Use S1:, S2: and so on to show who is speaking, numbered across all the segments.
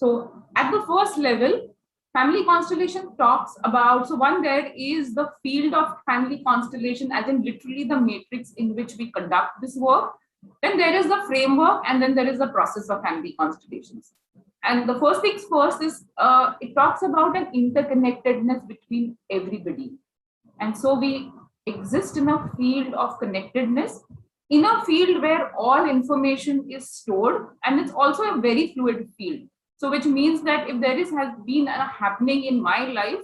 S1: So at the first level, family constellation talks about, so one, there is the field of family constellation, as in literally the matrix in which we conduct this work. Then there is the framework, and then there is the process of family constellations. And the first things first is it talks about an interconnectedness between everybody. And so we exist in a field of connectedness, in a field where all information is stored, and it's also a very fluid field. So which means that if there has been a happening in my life,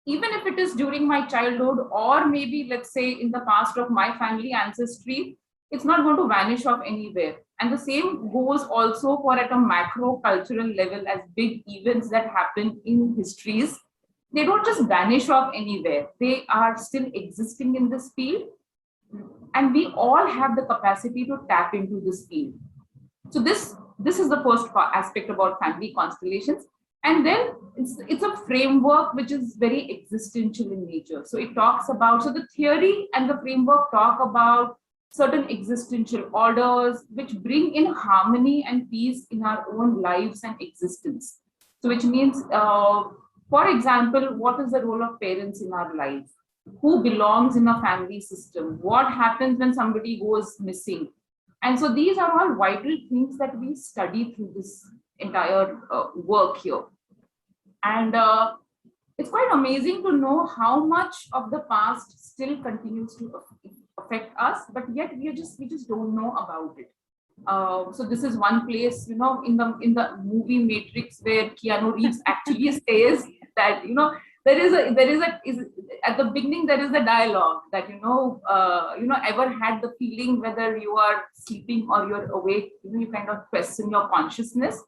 S1: even if it is during my childhood, or maybe let's say in the past of my family ancestry, it's not going to vanish off anywhere. And the same goes also for at a macro cultural level, as big events that happen in histories. They don't just vanish off anywhere. They are still existing in this field. And we all have the capacity to tap into this field. So this is the first aspect about family constellations. And then it's a framework which is very existential in nature. So it talks about, so the theory and the framework talk about certain existential orders which bring in harmony and peace in our own lives and existence. So which means, for example, what is the role of parents in our life? Who belongs in a family system? What happens when somebody goes missing? And so these are all vital things that we study through this entire work here. And it's quite amazing to know how much of the past still continues to affect us, but yet we just don't know about it. So this is one place, in the movie Matrix, where Keanu Reeves actually says that, there is at the beginning there is the dialogue that ever had the feeling whether you are sleeping or you're awake, you kind of question your consciousness.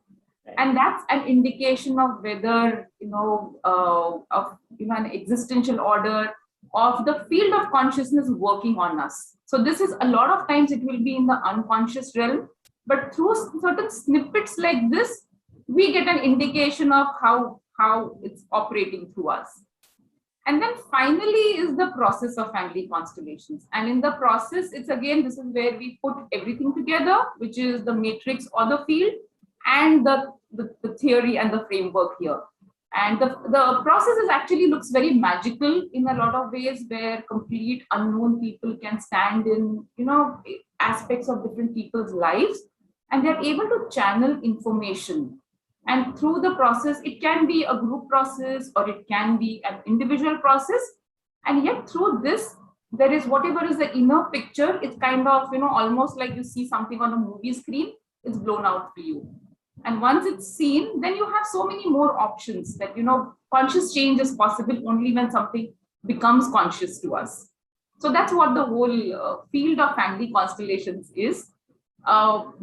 S1: And that's an indication of whether, an existential order of the field of consciousness working on us. So this is, a lot of times it will be in the unconscious realm, but through certain snippets like this, we get an indication of how it's operating through us. And then finally is the process of family constellations. And in the process, it's again, this is where we put everything together, which is the matrix or the field, and the theory and the framework here. And the process is actually looks very magical in a lot of ways, where complete unknown people can stand in, aspects of different people's lives, and they're able to channel information. And through the process, it can be a group process or it can be an individual process. And yet through this, there is whatever is the inner picture, it's kind of, almost like you see something on a movie screen, it's blown out for you. And once it's seen, then you have so many more options that, conscious change is possible only when something becomes conscious to us. So that's what the whole field of family constellations is.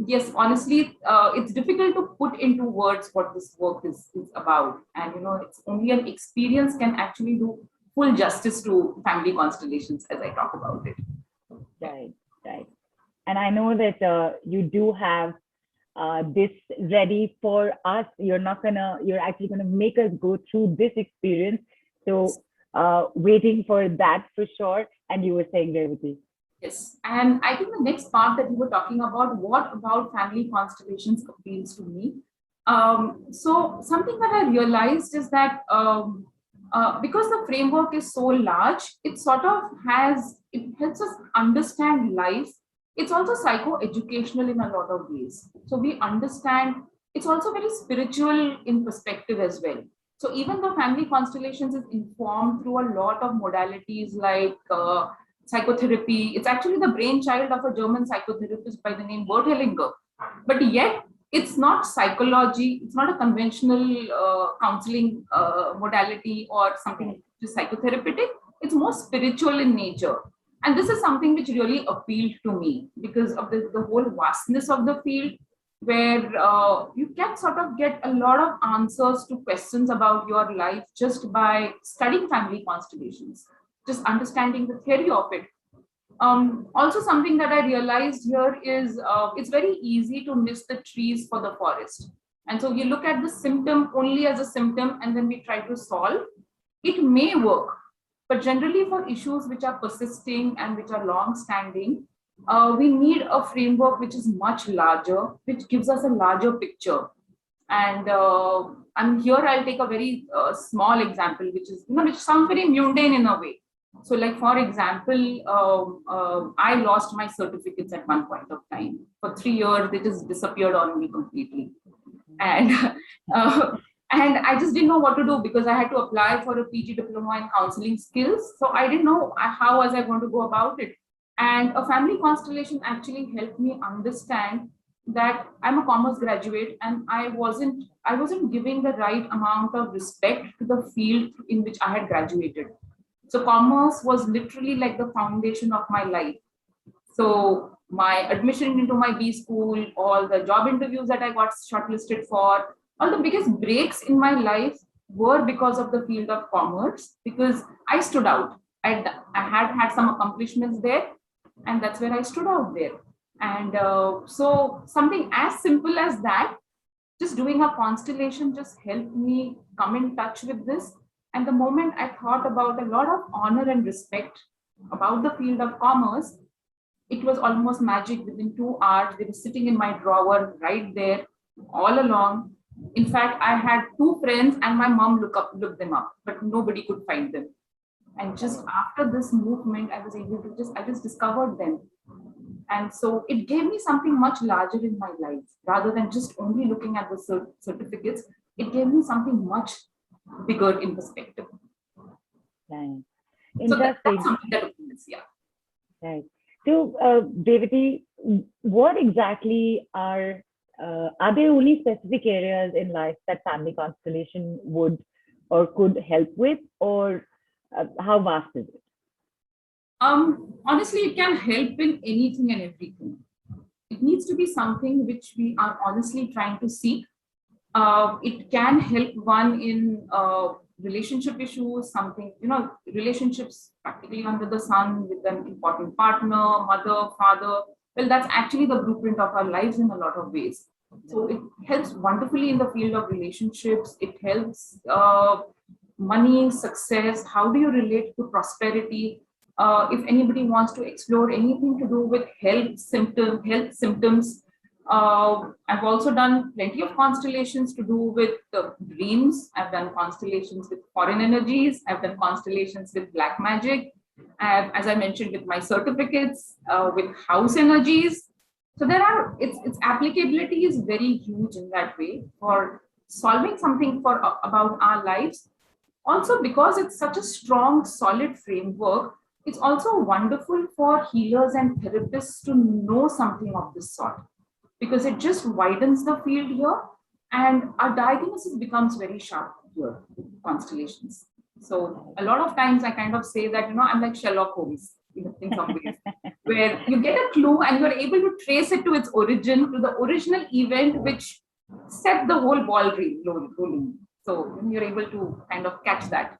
S1: Yes, honestly, it's difficult to put into words what this work is about. And, it's only an experience can actually do full justice to family constellations as I talk about it.
S2: Right. And I know that you do have this ready for us. You're actually gonna make us go through this experience. So waiting for that for sure. And you were saying, Revati.
S1: Yes, and I think the next part that you were talking about, what about family constellations appeals to me? So something that I realized is that because the framework is so large, it helps us understand life. It's also psycho-educational in a lot of ways. So we understand, it's also very spiritual in perspective as well. So even though family constellations is informed through a lot of modalities like psychotherapy, it's actually the brainchild of a German psychotherapist by the name Bert Hellinger. But yet, it's not psychology, it's not a conventional counseling modality or something which is psychotherapeutic. It's more spiritual in nature. And this is something which really appealed to me because of the whole vastness of the field, where you can sort of get a lot of answers to questions about your life just by studying family constellations, just understanding the theory of it. Also, something that I realized here is it's very easy to miss the trees for the forest. And so you look at the symptom only as a symptom and then we try to solve. It may work, but generally for issues which are persisting and which are long-standing, we need a framework which is much larger, which gives us a larger picture. And here I'll take a very small example, which is, which sounds very mundane in a way. So like, for example, I lost my certificates at one point of time. For 3 years, they just disappeared on me completely. And uh, and I just didn't know what to do, because I had to apply for a PG diploma in counseling skills. So I didn't know how was I going to go about it. And a family constellation actually helped me understand that I'm a commerce graduate, and I wasn't giving the right amount of respect to the field in which I had graduated. So commerce was literally like the foundation of my life. So my admission into my B school, all the job interviews that I got shortlisted for, all the biggest breaks in my life were because of the field of commerce, because I stood out. I had had some accomplishments there, and that's where I stood out there. And so something as simple as that, just doing a constellation just helped me come in touch with this. And the moment I thought about a lot of honor and respect about the field of commerce, it was almost magic. Within 2 hours, they were sitting in my drawer right there all along. In fact, I had two friends and my mom looked them up, but nobody could find them. And just after this movement, I was able to I just discovered them. And so it gave me something much larger in my life. Rather than just only looking at the certificates, it gave me something much bigger in perspective.
S2: Right.
S1: So that's something that opens, yeah.
S2: Right. So, Revati, what exactly are there only specific areas in life that family constellation would or could help with, or how vast is it?
S1: Honestly, it can help in anything and everything. It needs to be something which we are honestly trying to seek. It can help one in relationship issues, something, relationships practically under the sun with an important partner, mother, father. Well, that's actually the blueprint of our lives in a lot of ways. So it helps wonderfully in the field of relationships. It helps money, success. How do you relate to prosperity? If anybody wants to explore anything to do with health symptoms, I've also done plenty of constellations to do with dreams. I've done constellations with foreign energies. I've done constellations with black magic. As I mentioned, with my certificates, with house energies. So its applicability is very huge in that way for solving something about our lives. Also, because it's such a strong, solid framework, it's also wonderful for healers and therapists to know something of this sort, because it just widens the field here, and our diagnosis becomes very sharp here with constellations. So a lot of times I kind of say that, I'm like Sherlock Holmes in some ways, where you get a clue and you're able to trace it to its origin, to the original event which set the whole ball rolling. So you're able to kind of catch that.